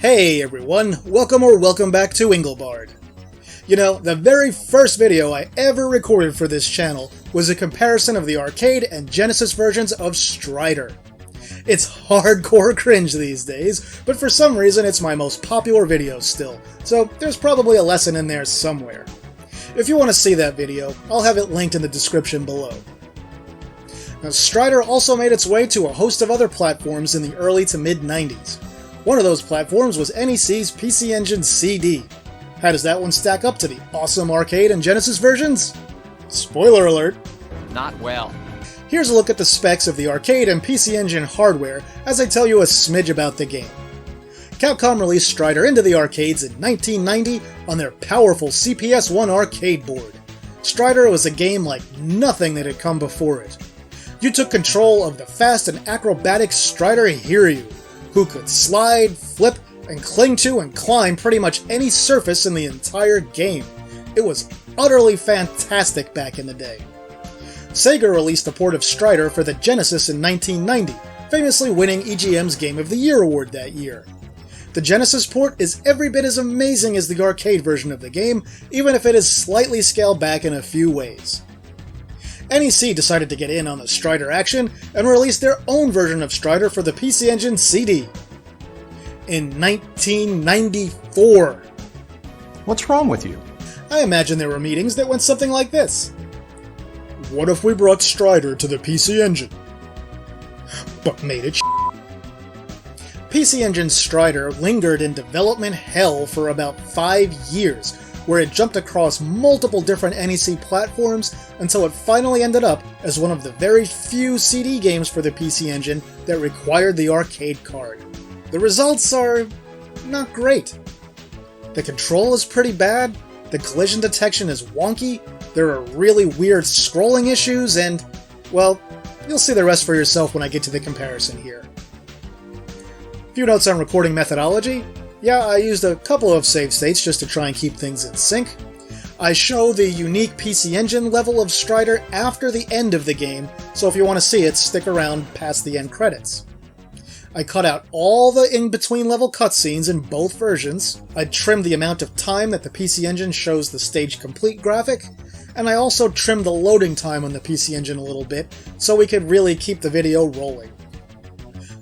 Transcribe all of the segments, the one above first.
Hey everyone, welcome back to Engelbard. You know, the very first video I ever recorded for this channel was a comparison of the arcade and Genesis versions of Strider. It's hardcore cringe these days, but for some reason it's my most popular video still, so there's probably a lesson in there somewhere. If you want to see that video, I'll have it linked in the description below. Now, Strider also made its way to a host of other platforms in the early to mid-90s. One of those platforms was NEC's PC Engine CD. How does that one stack up to the awesome arcade and Genesis versions? Spoiler alert! Not well. Here's a look at the specs of the arcade and PC Engine hardware as I tell you a smidge about the game. Capcom released Strider into the arcades in 1990 on their powerful CPS-1 arcade board. Strider was a game like nothing that had come before it. You took control of the fast and acrobatic Strider Hiryu, who could slide, flip, and cling to and climb pretty much any surface in the entire game. It was utterly fantastic back in the day. Sega released a port of Strider for the Genesis in 1990, famously winning EGM's Game of the Year award that year. The Genesis port is every bit as amazing as the arcade version of the game, even if it is slightly scaled back in a few ways. NEC decided to get in on the Strider action and released their own version of Strider for the PC Engine CD. In 1994. What's wrong with you? I imagine there were meetings that went something like this. What if we brought Strider to the PC Engine? But made it PC Engine Strider lingered in development hell for about 5 years, where it jumped across multiple different NEC platforms until it finally ended up as one of the very few CD games for the PC Engine that required the arcade card. The results are not great. The control is pretty bad, the collision detection is wonky, there are really weird scrolling issues, and, well, you'll see the rest for yourself when I get to the comparison here. Few notes on recording methodology. Yeah, I used a couple of save states just to try and keep things in sync. I show the unique PC Engine level of Strider after the end of the game, so if you want to see it, stick around past the end credits. I cut out all the in-between level cutscenes in both versions, I trimmed the amount of time that the PC Engine shows the stage complete graphic, and I also trimmed the loading time on the PC Engine a little bit, so we could really keep the video rolling.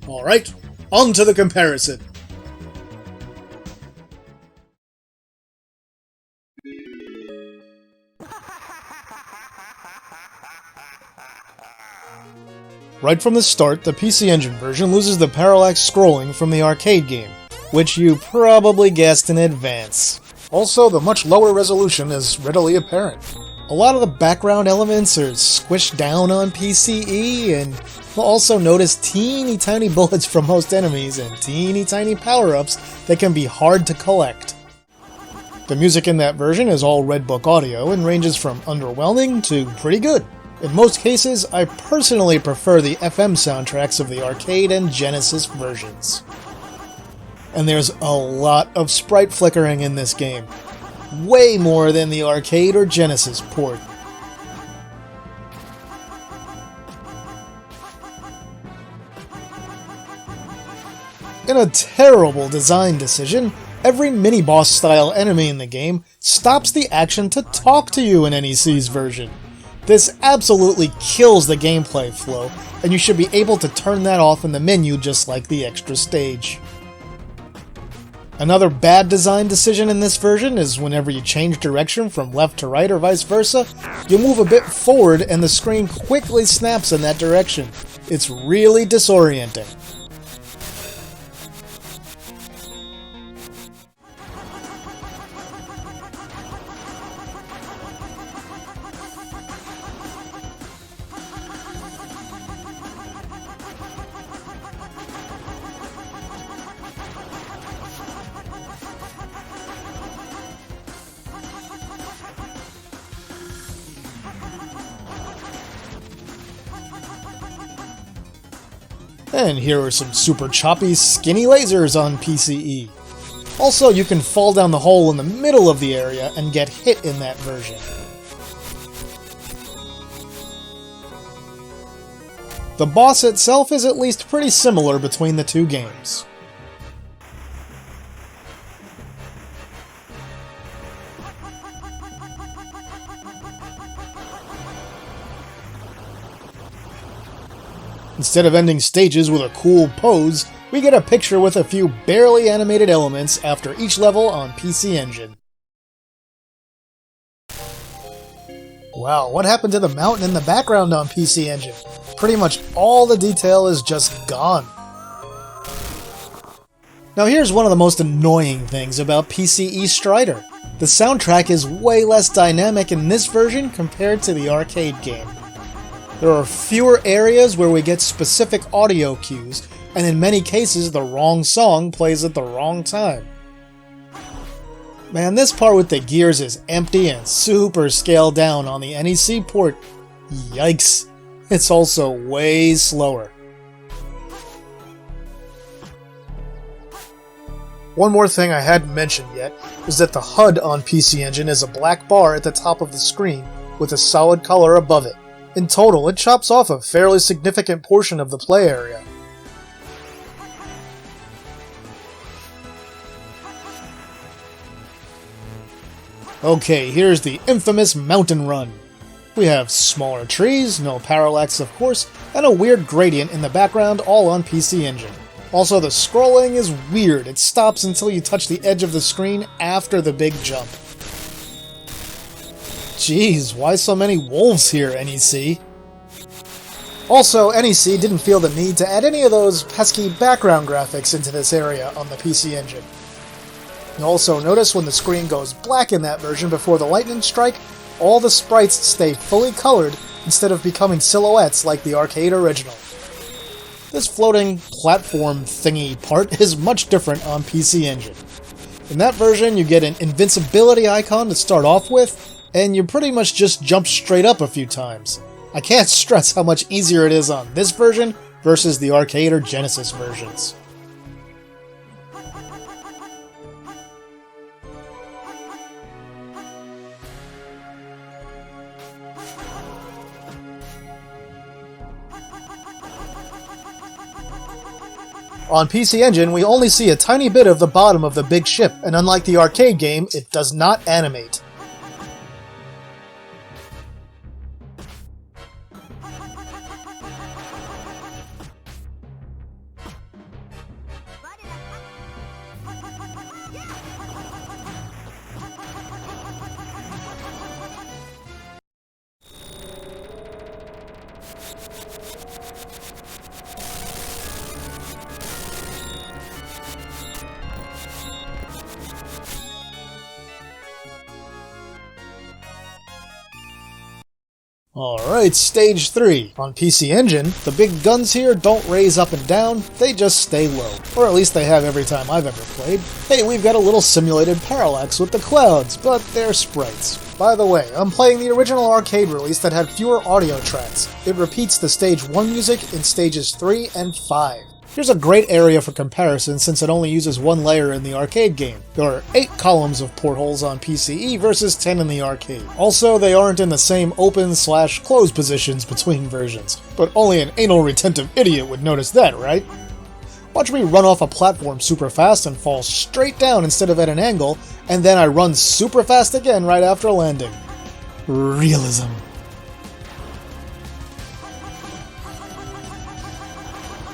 Alright, on to the comparison! Right from the start, the PC Engine version loses the parallax scrolling from the arcade game, which you probably guessed in advance. Also, the much lower resolution is readily apparent. A lot of the background elements are squished down on PCE, and you'll also notice teeny tiny bullets from most enemies and teeny tiny power-ups that can be hard to collect. The music in that version is all Red Book audio and ranges from underwhelming to pretty good. In most cases, I personally prefer the FM soundtracks of the arcade and Genesis versions. And there's a lot of sprite flickering in this game. Way more than the arcade or Genesis port. In a terrible design decision, every mini-boss style enemy in the game stops the action to talk to you in NEC's version. This absolutely kills the gameplay flow, and you should be able to turn that off in the menu just like the extra stage. Another bad design decision in this version is whenever you change direction from left to right or vice versa, you move a bit forward and the screen quickly snaps in that direction. It's really disorienting. And here are some super choppy, skinny lasers on PCE. Also, you can fall down the hole in the middle of the area and get hit in that version. The boss itself is at least pretty similar between the two games. Instead of ending stages with a cool pose, we get a picture with a few barely animated elements after each level on PC Engine. Wow, what happened to the mountain in the background on PC Engine? Pretty much all the detail is just gone. Now here's one of the most annoying things about PCE Strider. The soundtrack is way less dynamic in this version compared to the arcade game. There are fewer areas where we get specific audio cues, and in many cases the wrong song plays at the wrong time. Man, this part with the gears is empty and super scaled down on the NEC port. Yikes. It's also way slower. One more thing I hadn't mentioned yet is that the HUD on PC Engine is a black bar at the top of the screen with a solid color above it. In total, it chops off a fairly significant portion of the play area. Okay, here's the infamous mountain run. We have smaller trees, no parallax of course, and a weird gradient in the background, all on PC Engine. Also, the scrolling is weird. It stops until you touch the edge of the screen after the big jump. Jeez, why so many wolves here, NEC? Also, NEC didn't feel the need to add any of those pesky background graphics into this area on the PC Engine. You'll also notice when the screen goes black in that version before the lightning strike, all the sprites stay fully colored instead of becoming silhouettes like the arcade original. This floating platform thingy part is much different on PC Engine. In that version, you get an invincibility icon to start off with, and you pretty much just jump straight up a few times. I can't stress how much easier it is on this version versus the arcade or Genesis versions. On PC Engine, we only see a tiny bit of the bottom of the big ship, and unlike the arcade game, it does not animate. Alright, Stage 3. On PC Engine, the big guns here don't raise up and down, they just stay low. Or at least they have every time I've ever played. Hey, we've got a little simulated parallax with the clouds, but they're sprites. By the way, I'm playing the original arcade release that had fewer audio tracks. It repeats the Stage 1 music in Stages 3 and 5. Here's a great area for comparison since it only uses one layer in the arcade game. There are 8 columns of portholes on PCE versus 10 in the arcade. Also, they aren't in the same open/closed positions between versions. But only an anal retentive idiot would notice that, right? Watch me run off a platform super fast and fall straight down instead of at an angle, and then I run super fast again right after landing. Realism.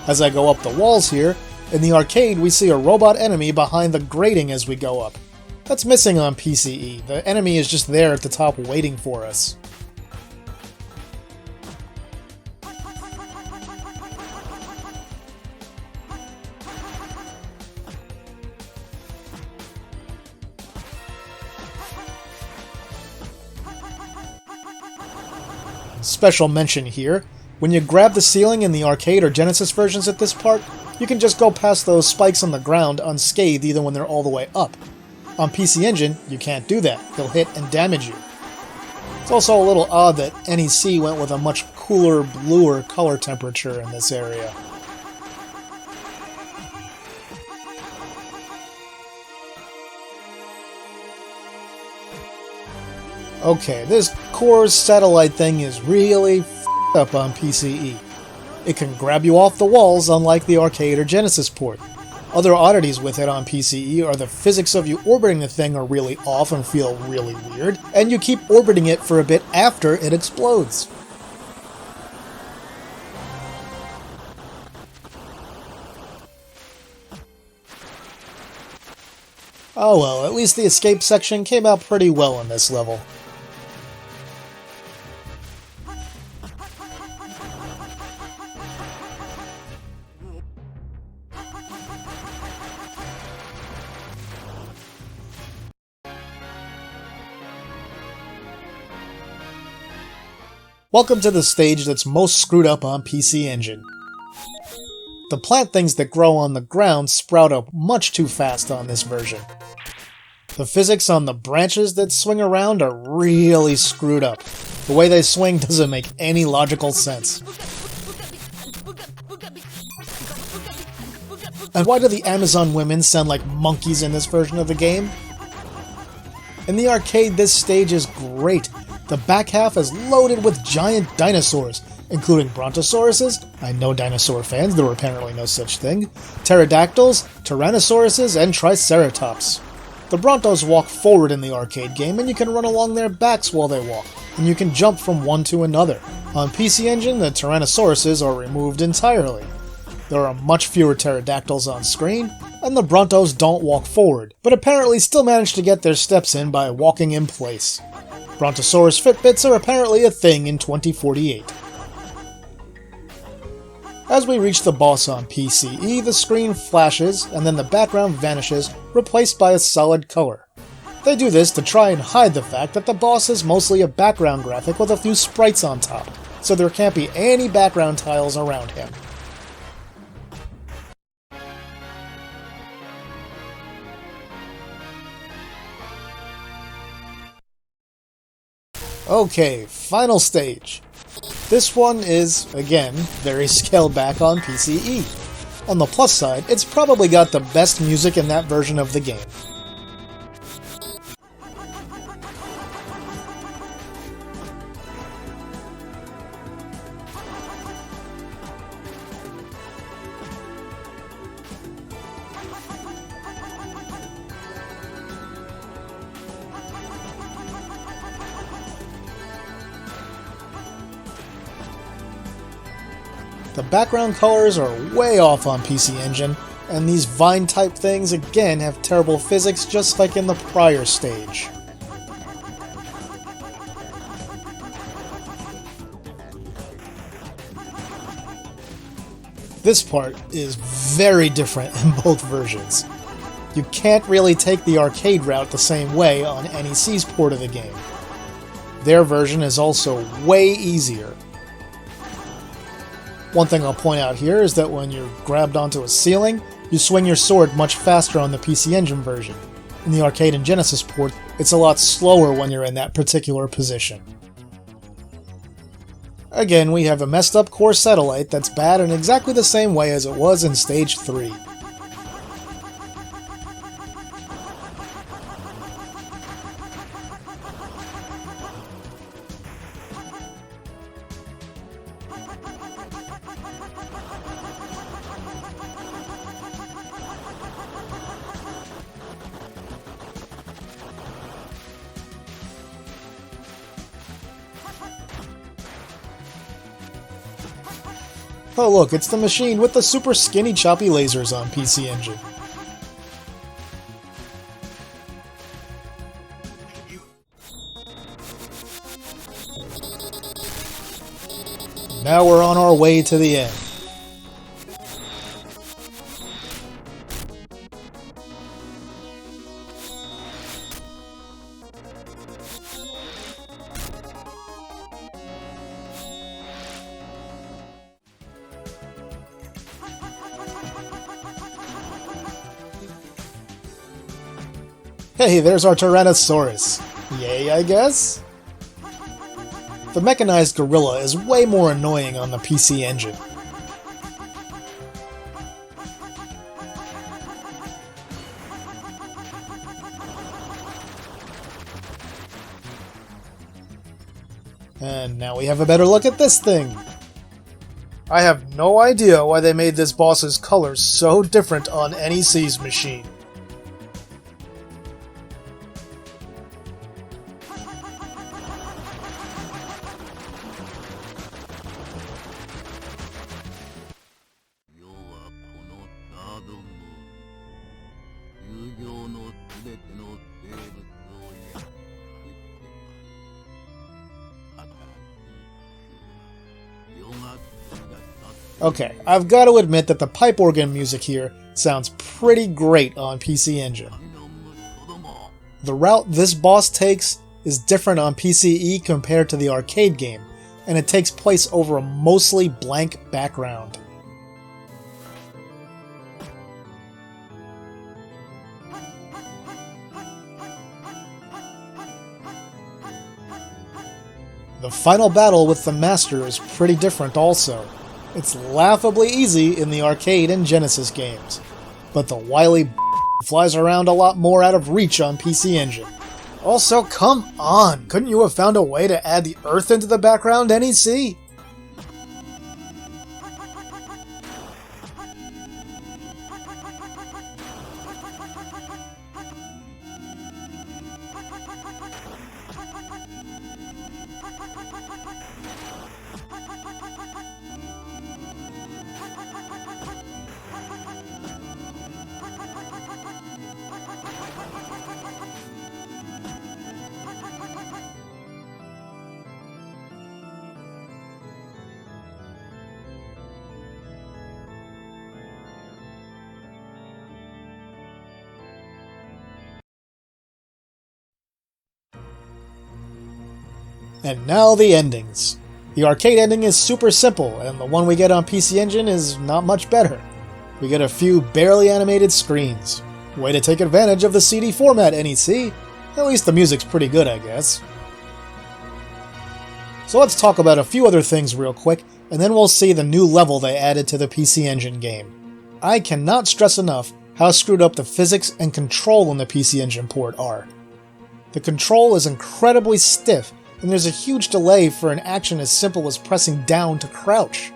As I go up the walls here, in the arcade we see a robot enemy behind the grating as we go up. That's missing on PCE, the enemy is just there at the top waiting for us. Special mention here. When you grab the ceiling in the arcade or Genesis versions at this part, you can just go past those spikes on the ground unscathed even when they're all the way up. On PC Engine, you can't do that. They'll hit and damage you. It's also a little odd that NEC went with a much cooler, bluer color temperature in this area. Okay, this core satellite thing is really up on PCE. It can grab you off the walls unlike the arcade or Genesis port. Other oddities with it on PCE are the physics of you orbiting the thing are really off and feel really weird, and you keep orbiting it for a bit after it explodes. Oh well, at least the escape section came out pretty well in this level. Welcome to the stage that's most screwed up on PC Engine. The plant things that grow on the ground sprout up much too fast on this version. The physics on the branches that swing around are really screwed up. The way they swing doesn't make any logical sense. And why do the Amazon women sound like monkeys in this version of the game? In the arcade, this stage is great. The back half is loaded with giant dinosaurs, including brontosauruses, I know dinosaur fans, there were apparently no such thing, pterodactyls, tyrannosauruses, and triceratops. The Brontos walk forward in the arcade game, and you can run along their backs while they walk, and you can jump from one to another. On PC Engine, the tyrannosauruses are removed entirely. There are much fewer pterodactyls on screen, and the Brontos don't walk forward, but apparently still manage to get their steps in by walking in place. Brontosaurus Fitbits are apparently a thing in 2048. As we reach the boss on PCE, the screen flashes, and then the background vanishes, replaced by a solid color. They do this to try and hide the fact that the boss is mostly a background graphic with a few sprites on top, so there can't be any background tiles around him. Okay, final stage. This one is, again, very scaled back on PCE. On the plus side, it's probably got the best music in that version of the game. The background colors are way off on PC Engine, and these vine-type things again have terrible physics just like in the prior stage. This part is very different in both versions. You can't really take the arcade route the same way on NEC's port of the game. Their version is also way easier. One thing I'll point out here is that when you're grabbed onto a ceiling, you swing your sword much faster on the PC Engine version. In the arcade and Genesis port, it's a lot slower when you're in that particular position. Again, we have a messed up core satellite that's bad in exactly the same way as it was in Stage 3. Oh look, it's the machine with the super skinny choppy lasers on PC Engine. Now we're on our way to the end. Hey, there's our Tyrannosaurus. Yay, I guess? The mechanized gorilla is way more annoying on the PC Engine. And now we have a better look at this thing. I have no idea why they made this boss's colors so different on NEC's machine. Okay, I've got to admit that the pipe organ music here sounds pretty great on PC Engine. The route this boss takes is different on PCE compared to the arcade game, and it takes place over a mostly blank background. The final battle with the Master is pretty different also. It's laughably easy in the arcade and Genesis games, but the wily flies around a lot more out of reach on PC Engine. Also, come on! Couldn't you have found a way to add the Earth into the background, NEC? And now the endings. The arcade ending is super simple, and the one we get on PC Engine is not much better. We get a few barely animated screens. Way to take advantage of the CD format, NEC. At least the music's pretty good, I guess. So let's talk about a few other things real quick, and then we'll see the new level they added to the PC Engine game. I cannot stress enough how screwed up the physics and control in the PC Engine port are. The control is incredibly stiff, and there's a huge delay for an action as simple as pressing down to crouch.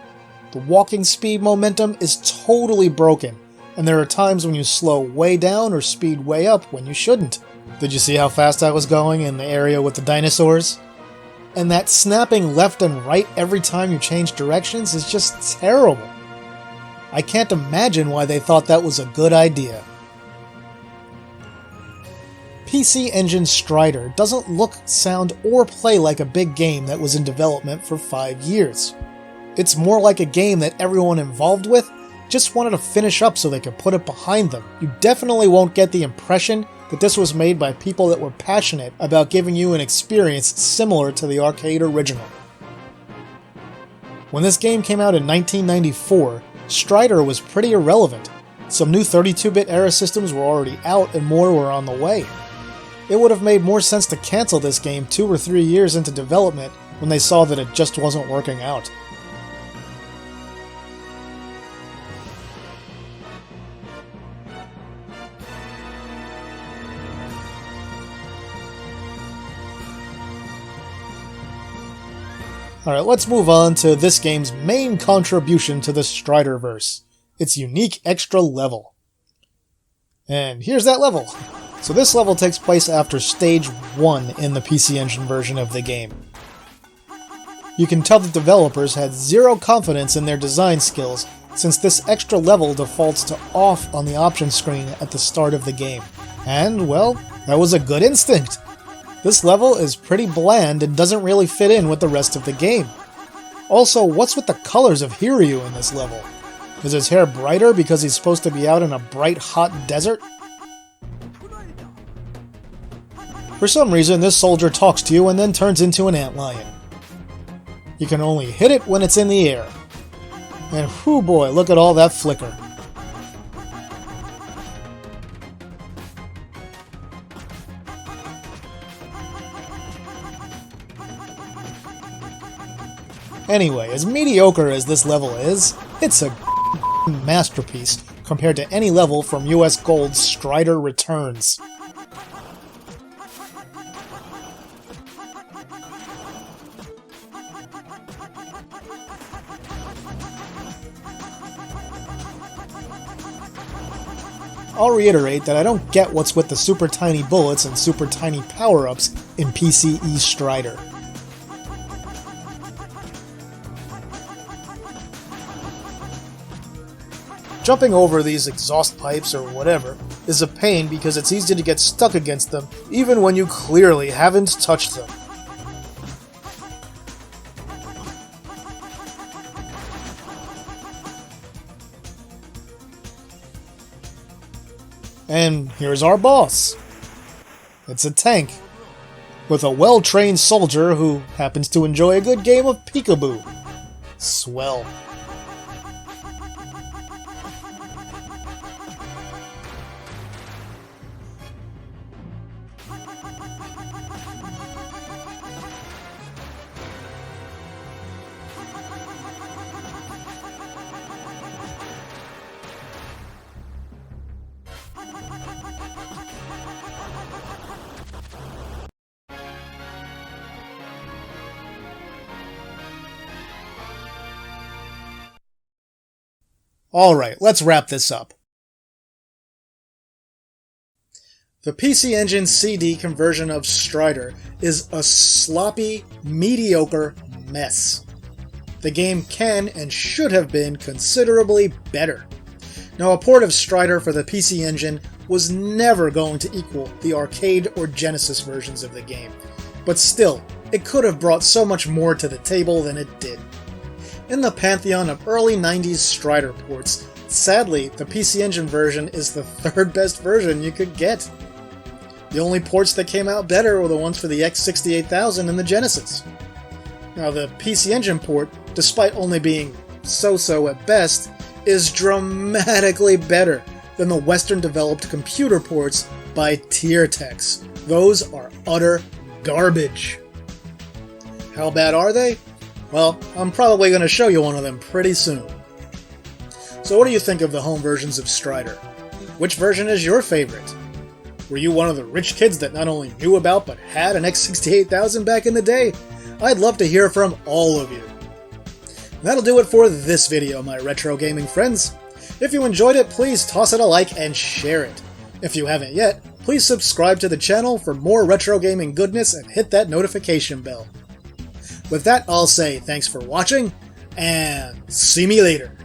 The walking speed momentum is totally broken, and there are times when you slow way down or speed way up when you shouldn't. Did you see how fast I was going in the area with the dinosaurs? And that snapping left and right every time you change directions is just terrible. I can't imagine why they thought that was a good idea. PC Engine Strider doesn't look, sound, or play like a big game that was in development for 5 years. It's more like a game that everyone involved with just wanted to finish up so they could put it behind them. You definitely won't get the impression that this was made by people that were passionate about giving you an experience similar to the arcade original. When this game came out in 1994, Strider was pretty irrelevant. Some new 32-bit era systems were already out and more were on the way. It would have made more sense to cancel this game 2 or 3 years into development when they saw that it just wasn't working out. Alright, let's move on to this game's main contribution to the Striderverse, its unique extra level. And here's that level. So this level takes place after Stage 1 in the PC Engine version of the game. You can tell the developers had zero confidence in their design skills, since this extra level defaults to off on the options screen at the start of the game. And, well, that was a good instinct. This level is pretty bland and doesn't really fit in with the rest of the game. Also, what's with the colors of Hiryu in this level? Is his hair brighter because he's supposed to be out in a bright, hot desert? For some reason, this soldier talks to you and then turns into an antlion. You can only hit it when it's in the air. And whoo boy, look at all that flicker. Anyway, as mediocre as this level is, it's a masterpiece compared to any level from US Gold's Strider Returns. I'll reiterate that I don't get what's with the super tiny bullets and super tiny power-ups in PCE Strider. Jumping over these exhaust pipes or whatever is a pain because it's easy to get stuck against them even when you clearly haven't touched them. And here's our boss. It's a tank with a well-trained soldier who happens to enjoy a good game of peekaboo. Swell. Alright, let's wrap this up. The PC Engine CD conversion of Strider is a sloppy, mediocre mess. The game can and should have been considerably better. Now, a port of Strider for the PC Engine was never going to equal the arcade or Genesis versions of the game, but still, it could have brought so much more to the table than it did. In the pantheon of early 90s Strider ports, sadly, the PC Engine version is the third best version you could get. The only ports that came out better were the ones for the X68000 and the Genesis. Now, the PC Engine port, despite only being so-so at best, is dramatically better than the Western-developed computer ports by Tiertex. Those are utter garbage. How bad are they? Well, I'm probably going to show you one of them pretty soon. So what do you think of the home versions of Strider? Which version is your favorite? Were you one of the rich kids that not only knew about but had an X68000 back in the day? I'd love to hear from all of you. That'll do it for this video, my retro gaming friends. If you enjoyed it, please toss it a like and share it. If you haven't yet, please subscribe to the channel for more retro gaming goodness and hit that notification bell. With that, I'll say thanks for watching, and see me later.